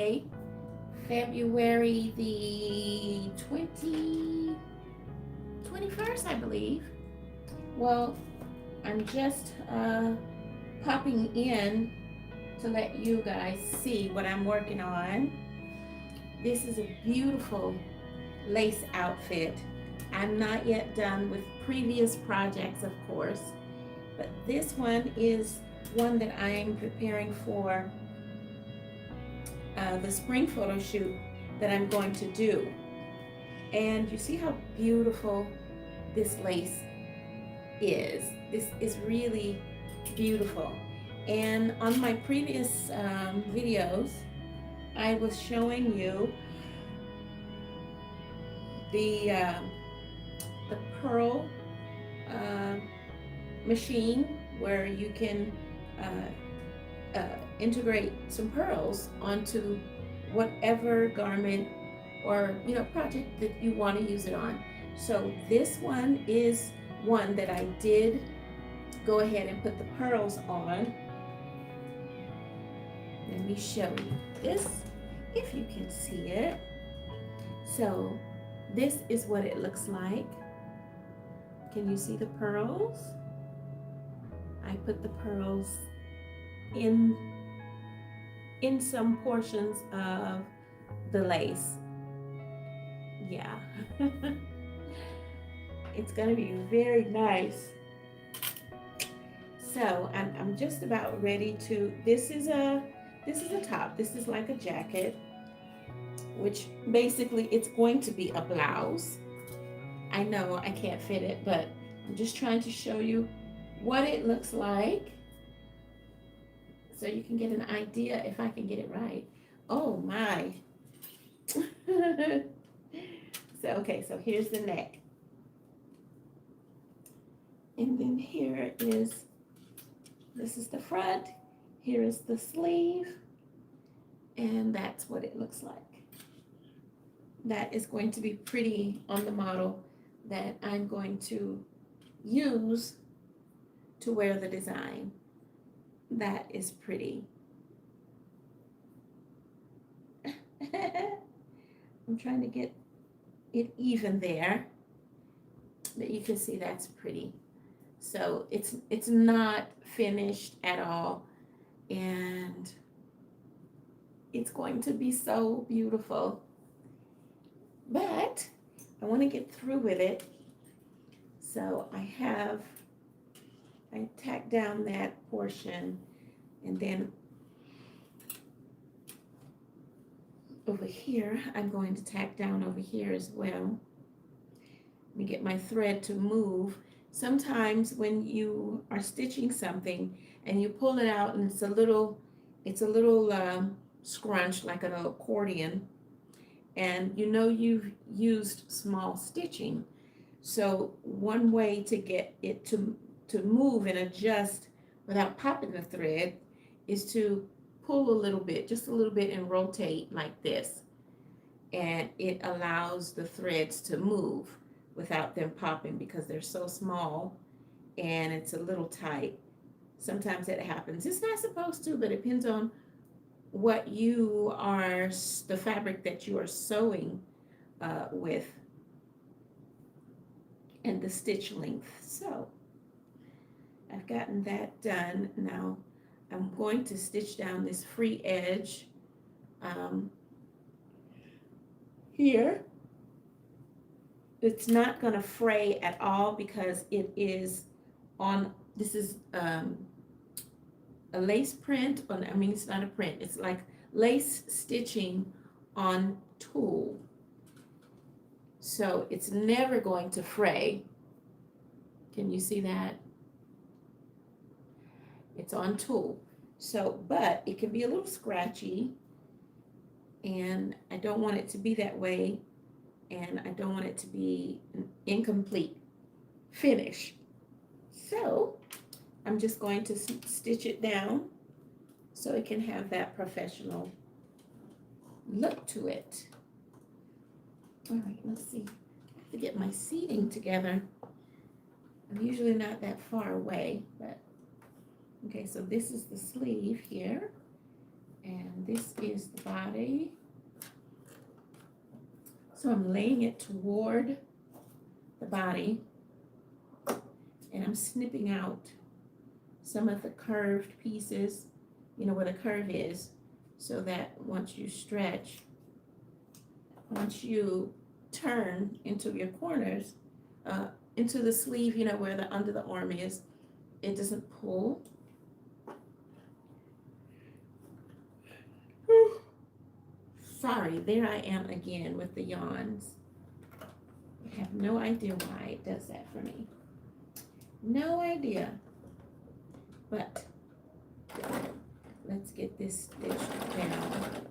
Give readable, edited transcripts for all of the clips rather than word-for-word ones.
Friday, February the 21st, I believe. Well, I'm just popping in to let you guys see what I'm working on. This is a beautiful lace outfit. I'm not yet done with previous projects, of course, but this one is one that I'm preparing for the spring photo shoot that I'm going to do. And you see how beautiful this lace is. This is really beautiful. And on my previous videos, I was showing you the pearl uh, machine where you can integrate some pearls onto whatever garment or project that you want to use it on. So this one is one that I did go ahead and put the pearls on. Let me show you this, if you can see it. So this is what it looks like. Can you see the pearls? I put the pearls in some portions of the lace. Yeah. It's gonna be very nice. So I'm just about ready to, this is a top. This is like a jacket, which basically it's going to be a blouse. I know I can't fit it, but I'm just trying to show you what it looks like so you can get an idea if I can get it right. Oh my. So, okay, so here's the neck. And then here is, this is the front. Here is the sleeve. And that's what it looks like. That is going to be pretty on the model that I'm going to use to wear the design. That is pretty. I'm trying to get it even there, but you can see that's pretty. So it's not finished at all, and it's going to be so beautiful. But I want to get through with it. So I tacked down that portion, and then over here, I'm going to tack down over here as well. Let me get my thread to move. Sometimes when you are stitching something and you pull it out and it's a little scrunched like an accordion, and you've used small stitching. So one way to get it to move and adjust without popping the thread is to pull a little bit, just a little bit, and rotate like this. And it allows the threads to move without them popping because they're so small and it's a little tight. Sometimes it happens. It's not supposed to, but it depends on what the fabric that you are sewing with and the stitch length. So I've gotten that done. Now I'm going to stitch down this free edge here. It's not going to fray at all because it is on, this is a lace print, it's not a print, it's like lace stitching on tulle. So it's never going to fray. Can you see that? It's on tulle. So, but it can be a little scratchy, and I don't want it to be that way, and I don't want it to be an incomplete finish. So I'm just going to stitch it down so it can have that professional look to it. All right, let's see. I have to get my seating together. I'm usually not that far away, but okay, so this is the sleeve here. And this is the body. So I'm laying it toward the body, and I'm snipping out some of the curved pieces, you know, where the curve is, so that once you stretch, once you turn into your corners, into the sleeve, you know, where the under the arm is, it doesn't pull. Sorry, there I am again with the yawns. I have no idea why it does that for me. No idea. But let's get this stitched down.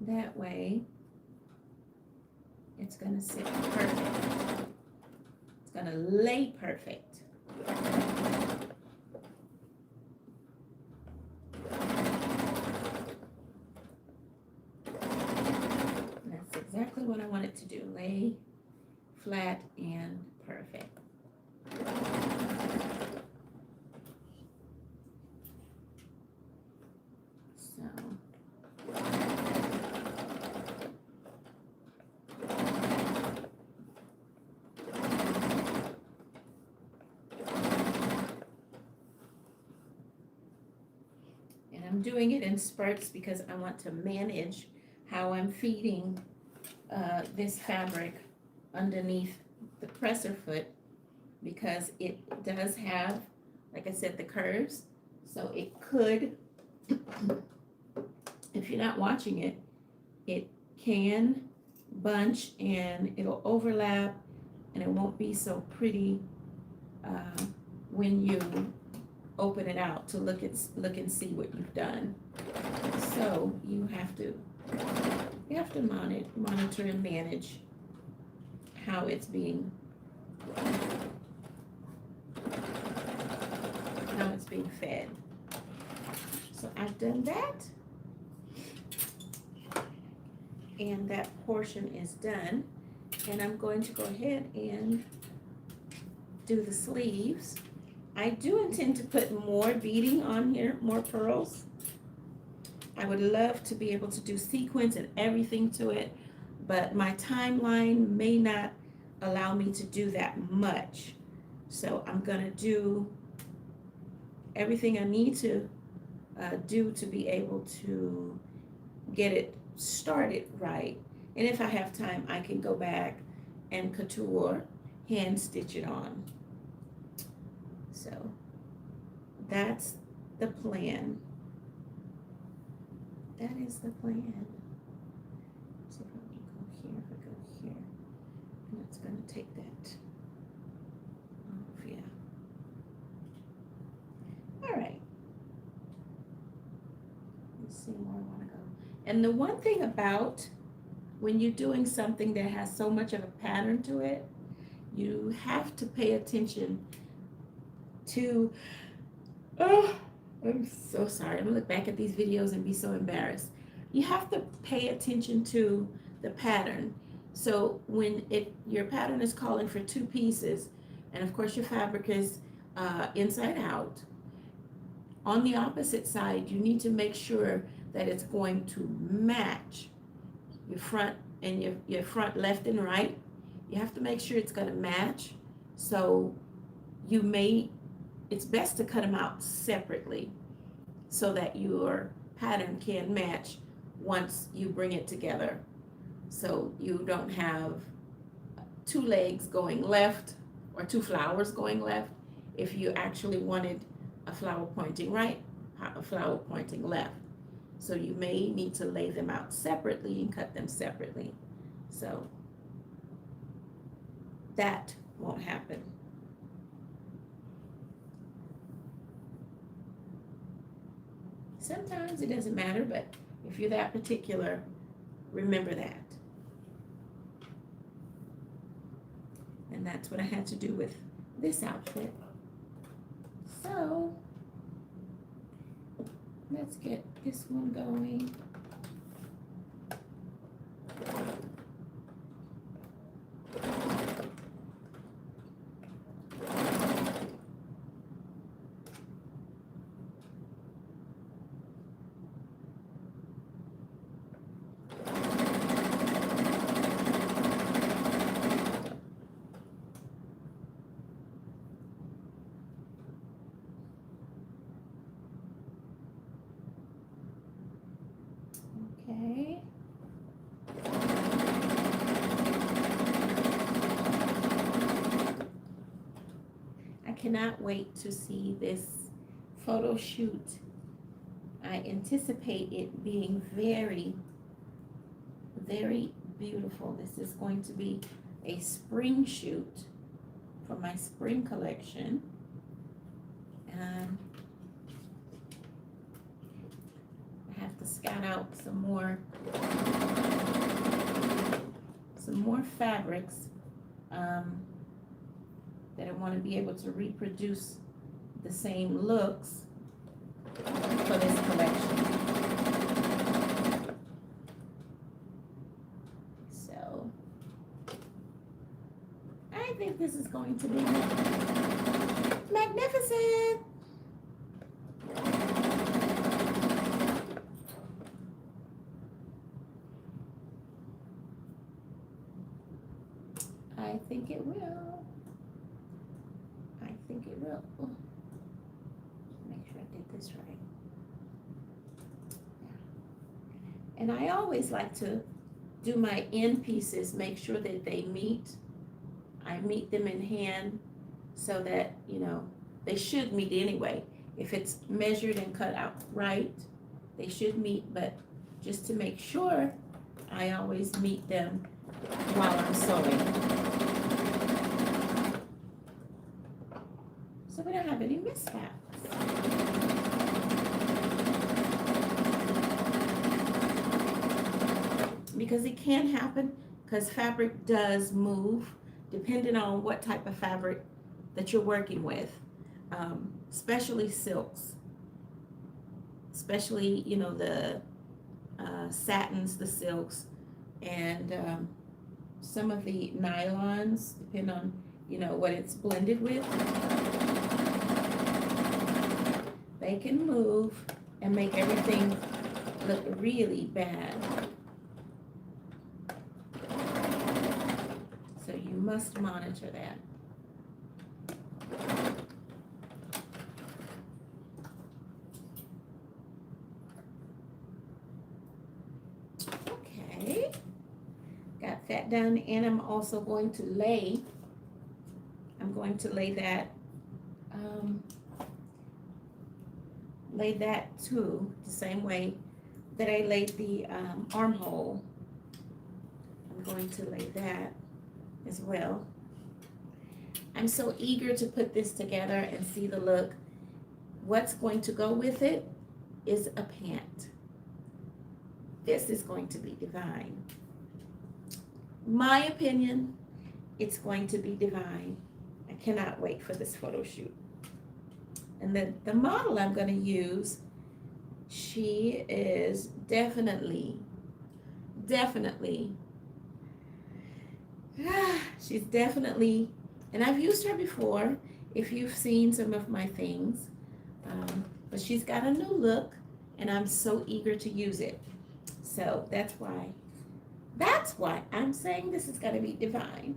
That way, it's gonna sit perfect. It's gonna lay perfect. That's exactly what I want it to do. Lay flat and perfect. So and I'm doing it in spurts because I want to manage how I'm feeding this fabric underneath the presser foot, because it does have, like I said, the curves. So it could, if you're not watching it, it can bunch and it'll overlap and it won't be so pretty when you open it out to look and see what you've done. So you have to monitor and manage how it's being fed. So I've done that, and that portion is done, and I'm going to go ahead and do the sleeves. I do intend to put more beading on here, more pearls. I would love to be able to do sequins and everything to it, but my timeline may not allow me to do that much. So I'm gonna do everything I need to do to be able to get it started right. And if I have time, I can go back and couture, hand stitch it on. So that's the plan. That is the plan. So if I go here, and it's gonna take that off, yeah. All right. Let's see where I wanna go. And the one thing about when you're doing something that has so much of a pattern to it, you have to pay attention to, oh, I'm so sorry. I'm gonna look back at these videos and be so embarrassed. You have to pay attention to the pattern. So when your pattern is calling for 2 pieces, and of course your fabric is inside out, on the opposite side, you need to make sure that it's going to match your front and your front left and right. You have to make sure it's gonna match. So it's best to cut them out separately so that your pattern can match once you bring it together. So you don't have 2 legs going left or 2 flowers going left. If you actually wanted a flower pointing right, a flower pointing left. So you may need to lay them out separately and cut them separately. So that won't happen. Sometimes it doesn't matter, but if you're that particular, remember that. And that's what I had to do with this outfit. So let's get this one going. cannot wait to see this photo shoot. I anticipate it being very, very beautiful. This is going to be a spring shoot for my spring collection. And I have to scout out some more fabrics that I want to be able to reproduce the same looks for this collection. So I think this is going to be magnificent. I think it will. I think it will. Make sure I did this right. And I always like to do my end pieces, make sure that they meet. I meet them in hand so that, you know, they should meet anyway. If it's measured and cut out right, they should meet, but just to make sure, I always meet them while I'm sewing. So we don't have any mishaps. Because it can happen, because fabric does move depending on what type of fabric that you're working with, especially silks, especially, you know, the satins, the silks, and some of the nylons, depending on, you know, what it's blended with. They can move and make everything look really bad. So you must monitor that. Okay, got that done, and I'm also going to lay, lay that too, the same way that I laid the armhole. I'm going to lay that as well. I'm so eager to put this together and see the look. What's going to go with it is a pant. This is going to be divine. My opinion, it's going to be divine. I cannot wait for this photo shoot. And then the model I'm going to use, she is definitely, she's definitely, and I've used her before if you've seen some of my things, but she's got a new look and I'm so eager to use it. So that's why I'm saying this is going to be divine.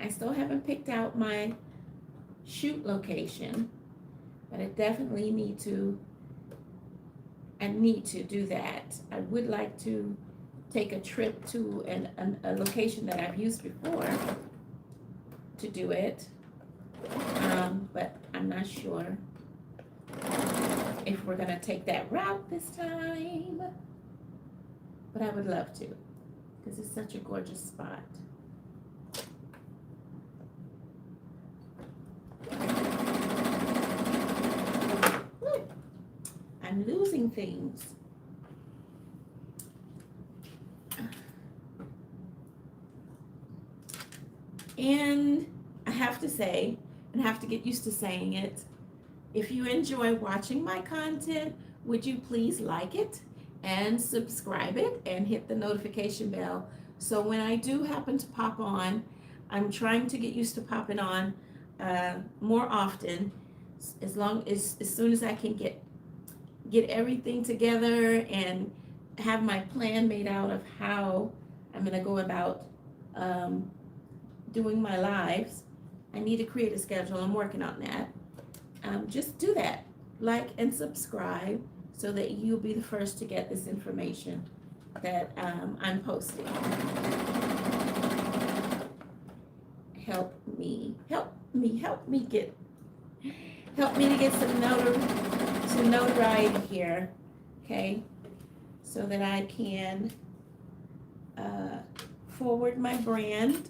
I still haven't picked out my shoot location, but I definitely need to do that. I would like to take a trip to a location that I've used before to do it, but I'm not sure if we're gonna take that route this time, but I would love to, because it's such a gorgeous spot. I'm losing things. And I have to say, and I have to get used to saying it, if you enjoy watching my content, would you please like it and subscribe it and hit the notification bell, so when I do happen to pop on, I'm trying to get used to popping on more often, as soon as I can get everything together and have my plan made out of how I'm gonna go about doing my lives. I need to create a schedule. I'm working on that. Just do that, like and subscribe, so that you'll be the first to get this information that I'm posting. Help me help help me to get some notoriety here, okay? So that I can forward my brand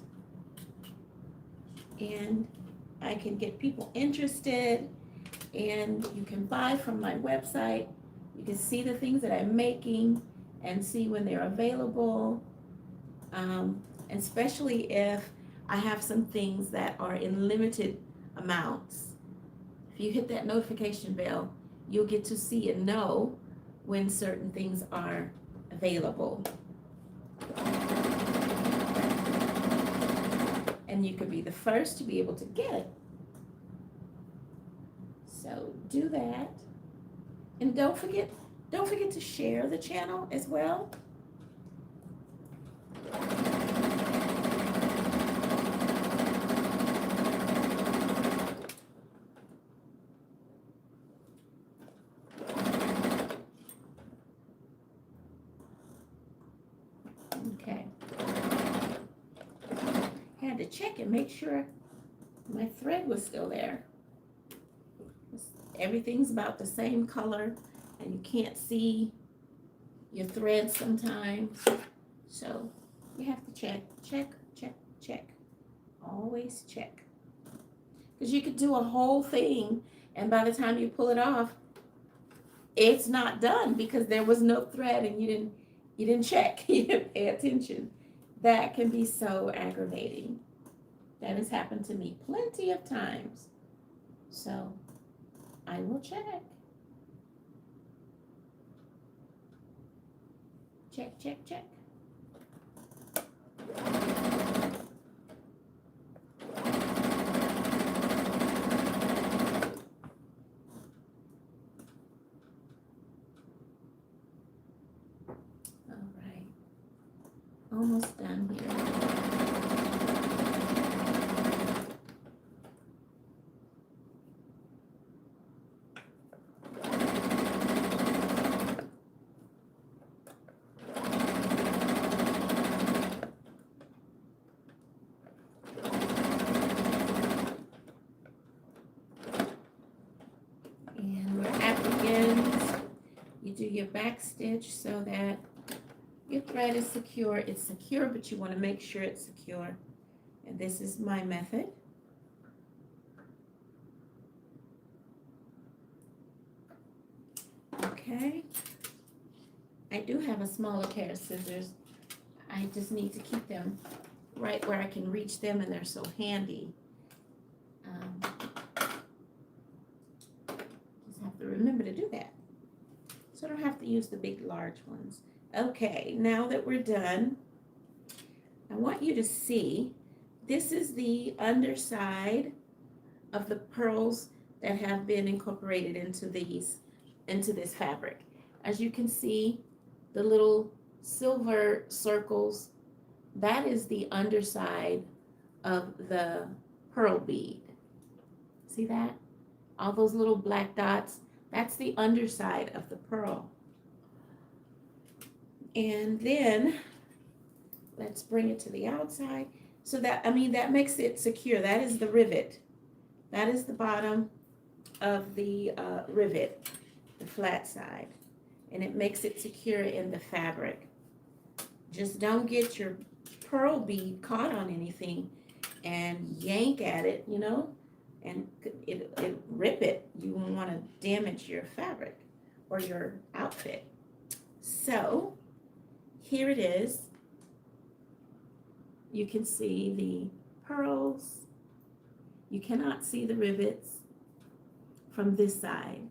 and I can get people interested, and you can buy from my website. You can see the things that I'm making and see when they're available, especially if I have some things that are in limited amounts. If you hit that notification bell, you'll get to see and know when certain things are available. And you could be the first to be able to get it. So do that. And don't forget to share the channel as well. Okay. Had to check and make sure my thread was still there. Everything's about the same color and you can't see your thread sometimes. So you have to check. Always check. Because you could do a whole thing and by the time you pull it off, it's not done because there was no thread and you didn't check. You didn't pay attention. That can be so aggravating. That has happened to me plenty of times. So I will check. Check. All right. Almost done here. You do your back stitch so that your thread is secure. It's secure, but you want to make sure it's secure. And this is my method. Okay. I do have a smaller pair of scissors. I just need to keep them right where I can reach them, and they're so handy. Just have to remember to do that. So I don't have to use the big, large ones. Okay, now that we're done, I want you to see, this is the underside of the pearls that have been incorporated into this fabric. As you can see, the little silver circles, that is the underside of the pearl bead. See that? All those little black dots, that's the underside of the pearl. And then let's bring it to the outside. So that makes it secure. That is the rivet. That is the bottom of the rivet, the flat side. And it makes it secure in the fabric. Just don't get your pearl bead caught on anything and yank at it, and it rip it. You won't want to damage your fabric or your outfit. So here it is. You can see the pearls. You cannot see the rivets from this side,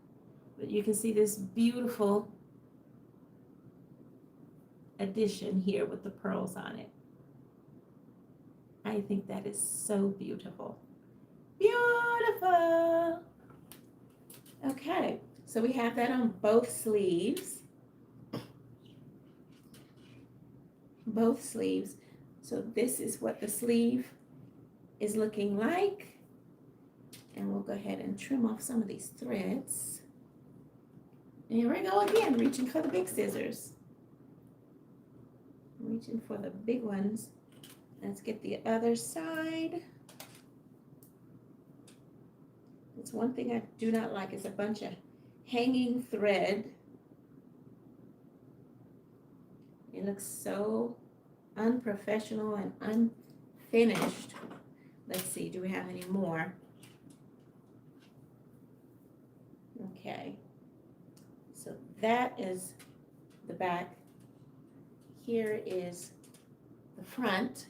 but you can see this beautiful addition here with the pearls on it. I think that is so beautiful. Beautiful. Okay, so we have that on both sleeves. Both sleeves. So this is what the sleeve is looking like. And we'll go ahead and trim off some of these threads. And here we go again, reaching for the big scissors. Reaching for the big ones. Let's get the other side. It's one thing I do not like is a bunch of hanging thread. It looks so unprofessional and unfinished. Let's see, do we have any more? Okay, so that is the back. Here is the front.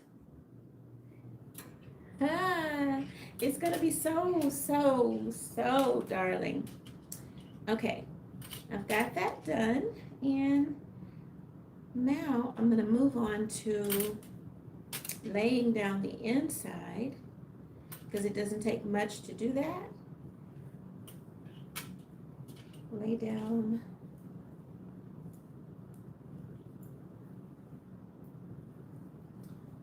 Ah, it's gonna be so darling. Okay, I've got that done, and now I'm gonna move on to laying down the inside, because it doesn't take much to do that. Lay down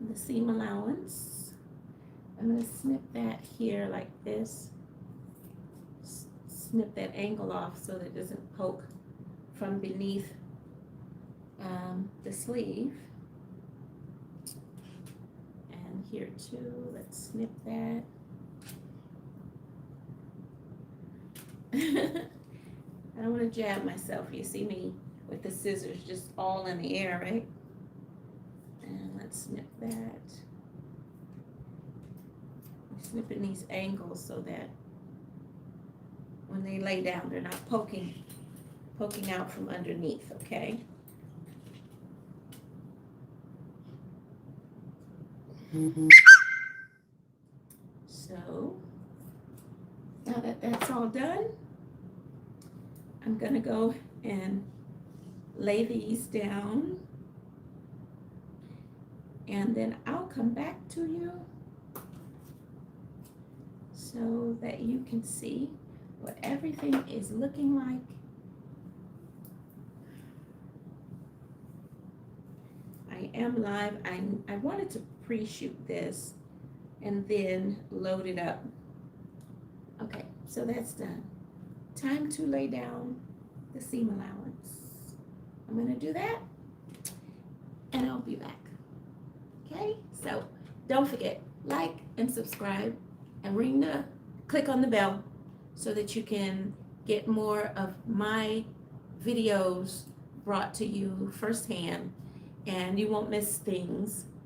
the seam allowance. I'm going to snip that here like this. Snip that angle off so that it doesn't poke from beneath the sleeve. And here too, let's snip that. I don't want to jab myself. You see me with the scissors just all in the air, right? And let's snip that. I'm snipping these angles so that when they lay down, they're not poking out from underneath, okay? So, now that that's all done, I'm gonna go and lay these down, and then I'll come back to you so that you can see what everything is looking like. I am live. I wanted to pre-shoot this and then load it up. Okay, so that's done. Time to lay down the seam allowance. I'm gonna do that and I'll be back. Okay, so don't forget, like and subscribe and click on the bell so that you can get more of my videos brought to you firsthand and you won't miss things